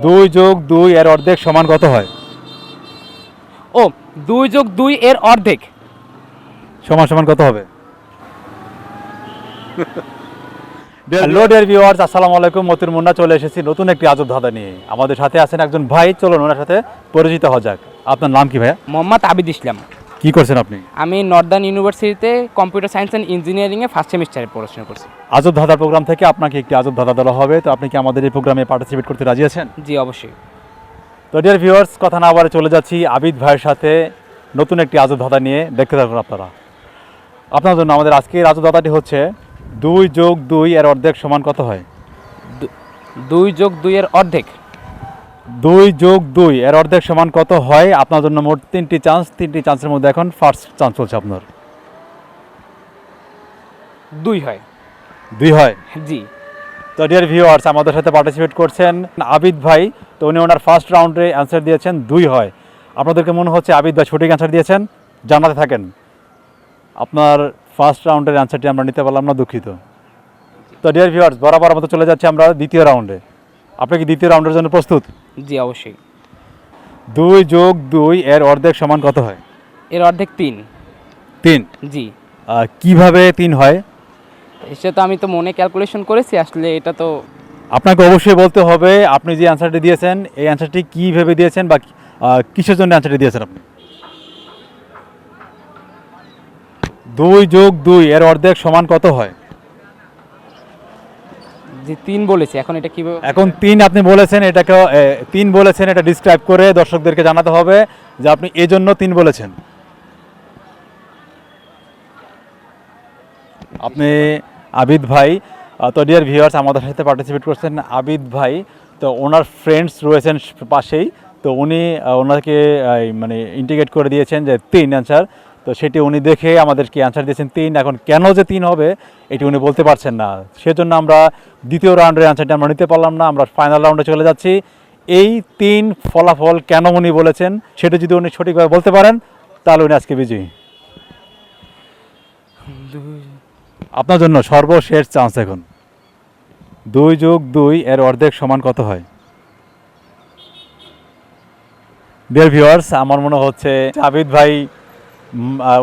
2+2 এর অর্ধেক সমান কত হয়? ও 2+2 এর অর্ধেক সমান সমান কত হবে? হ্যালো ডিয়ার ভিউয়ার্স, আসসালামু আলাইকুম। মতির মুন্না চলে এসেছি নতুন একটি আজব ধাঁধা নিয়ে। আমাদের সাথে আছেন একজন ভাই, চলুন ওনার সাথে পরিচিত হওয়া যাক। আপনার নাম কি ভাইয়া? মোহাম্মদ আবিদ ইসলাম। কি করছেন আপনি? আমি নর্দার্ন ইউনিভার্সিটিতে কম্পিউটার সায়েন্স অ্যান্ড ইঞ্জিনিয়ারিংয়ে ফার্স্ট সেমিস্টারে পড়াশোনা করছি। আজব ধাঁধার প্রোগ্রাম থেকে আপনাকে একটি আজব ধাঁধা দেওয়া হবে, তো আপনি কি আমাদের এই প্রোগ্রামে পার্টিসিপেট করতে রাজি আছেন? জি অবশ্যই। তো ডিয়ার ভিউয়ার্স, কথা না বলে চলে যাচ্ছি আবিদ ভাইয়ের সাথে নতুন একটি আজব ধাঁধা নিয়ে। দেখতে থাকুন আপনারা। আপনার জন্য আমাদের আজকের আজব ধাঁধাটি হচ্ছে 2+2 এর অর্ধেক সমান কত হয়? 2+2 এর অর্ধেক 2+2 এর অর্ধেক সমান কত হয়? আপনার জন্য মোট তিনটি চান্সের মধ্যে এখন ফার্স্ট চান্স চলছে আপনার। 2 হয়। 2 হয়। জি। তো ডিয়ার ভিউয়ার্স, আমাদের সাথে পার্টিসিপেট করছেন আবিদ ভাই। তো উনি ওনার ফার্স্ট রাউন্ডে অ্যান্সার দিয়েছেন 2 হয়। আপনাদেরকে মনে হচ্ছে আবিদ ভাই সঠিক অ্যান্সার দিয়েছেন? জানাতে থাকেন। আপনার ফার্স্ট রাউন্ডের অ্যান্সারটি আমরা নিতে পারলাম না, দুঃখিত। তো ডিয়ার ভিউয়ার্স, বরাবর মতো চলে যাচ্ছে আমরা দ্বিতীয় রাউন্ডে। আপনি কি দ্বিতীয় রাউন্ডের জন্য প্রস্তুত? জি অবশ্যই। 2+2 এর অর্ধেক সমান কত হয়? এর অর্ধেক 3। 3। জি। কিভাবে 3 হয়? সেটা তো আমি তো মনে ক্যালকুলেশন করেছি, আসলে এটা তো আপনাকে অবশ্যই বলতে হবে আপনি যে অ্যান্সারটি দিয়েছেন এই অ্যান্সারটি কী ভেবে দিয়েছেন বা কিসের জন্য অ্যান্সারটি দিয়েছেন আপনি। 2+2 এর অর্ধেক সমান কত হয়? যে 3 বলেছি, এখন এটা কিভাবে? এখন 3 আপনি বলেছেন, এটাকে 3 বলেছেন, এটা ডিসক্রাইব করে দর্শকদেরকে জানাতে হবে যে আপনি এজন্য 3 বলেছেন। আপনি আবিদ ভাই। তো ডিয়ার ভিউয়ার্স, আমাদের সাথে পার্টিসিপেট করছেন আবিদ ভাই। তো ওনার ফ্রেন্ডস রয়েছেন পাশেই। তো উনি ওনাকে মানে ইন্ডিকেট করে দিয়েছেন যে 3 অ্যান্সার। তো সেটি উনি দেখে আমাদেরকে অ্যান্সার দিয়েছেন 3। এখন কেন যে 3 হবে এটি উনি বলতে পারছেন না, সেজন্য আমরা দ্বিতীয় রাউন্ডের অ্যান্সারটি আমরা নিতে পারলাম না। আমরা ফাইনাল রাউন্ডে চলে যাচ্ছি। এই 3 ফলাফল কেন উনি বলেছেন সেটা যদি উনি সঠিকভাবে বলতে পারেন তাহলে উনি আজকে বিজয়ী। আপনার জন্য সর্বশেষ চান্স এখন। 2+2 এর অর্ধেক সমান কত হয়? ডিয়ার ভিউয়ার্স, আমার মনে হচ্ছে আবিদ ভাই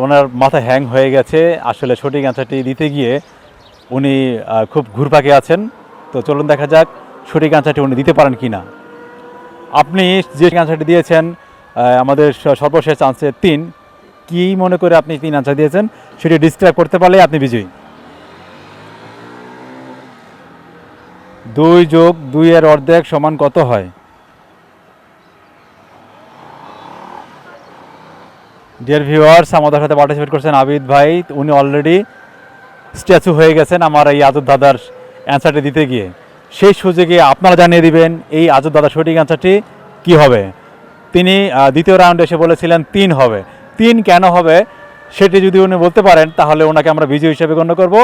ওনার মাথা হ্যাং হয়ে গেছে। আসলে সঠিক অ্যান্সারটি দিতে গিয়ে উনি খুব ঘুরপাকে আছেন। তো চলুন দেখা যাক সঠিক অ্যান্সারটি উনি দিতে পারেন কি না। আপনি যে অ্যান্সারটি দিয়েছেন আমাদের সর্বশেষ চান্সে 3, কী মনে করে আপনি 3 অ্যান্সার দিয়েছেন সেটি ডিসক্রাইব করতে পারলে আপনি বিজয়ী। 2+2 এর অর্ধেক সমান কত হয়? ডিয়ার ভিউয়ার্স, আমাদের সাথে পার্টিসিপেট করছেন আবিদ ভাই। উনি অলরেডি স্ট্যাচু হয়ে গেছেন আমার এই আজব দাদার অ্যান্সারটি দিতে গিয়ে। সেই সুযোগে আপনারা জানিয়ে দিবেন এই আজব দাদার সঠিক অ্যান্সারটি কী হবে। তিনি দ্বিতীয় রাউন্ডে এসে বলেছিলেন 3 হবে। 3 কেন হবে সেটি যদি উনি বলতে পারেন তাহলে ওনাকে আমরা বিজয়ী হিসেবে গণ্য করব।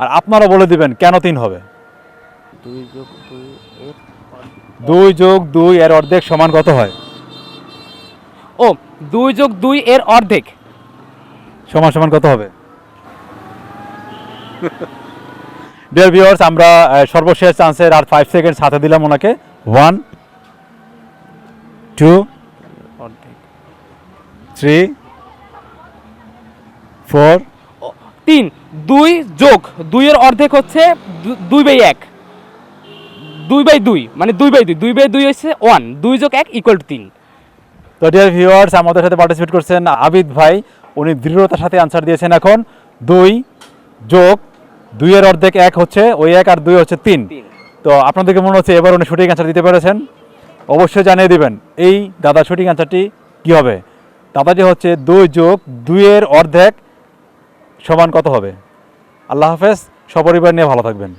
আর আপনারা বলে দিবেন কেন 3 হবে। 2+2 এর অর্ধেক সমান কত হয়? ও 2+2 এর অর্ধেক সমান সমান কত হবে? ডিয়ার ভিউয়ার্স, আমরা সর্বশেষ চান্সের আর 5 সেকেন্ড হাতে দিলাম ওনাকে। 1 2 3 4 3 2+2 এর অর্ধেক হচ্ছে 2/1। 2/2 মানে 2/2 2/2 হচ্ছে 1, 2+1 = 3। তো ডিয়ার ভিউয়ার্স, আমাদের সাথে পার্টিসিপেট করছেন আবিদ ভাই। উনি দৃঢ়তার সাথে অ্যান্সার দিয়েছেন এখন 2+2 এর অর্ধেক 1 হচ্ছে, ওই 1 আর 2 হচ্ছে 3। তো আপনাদেরকে মনে হচ্ছে এবার উনি সঠিক অ্যান্সার দিতে পেরেছেন। অবশ্যই জানিয়ে দিবেন এই দাদা সঠিক অ্যান্সারটি কী হবে। দাদাটি হচ্ছে 2+2 এর অর্ধেক সমান কত হবে। আল্লাহ হাফেজ, সপরিবার নিয়ে ভালো থাকবেন।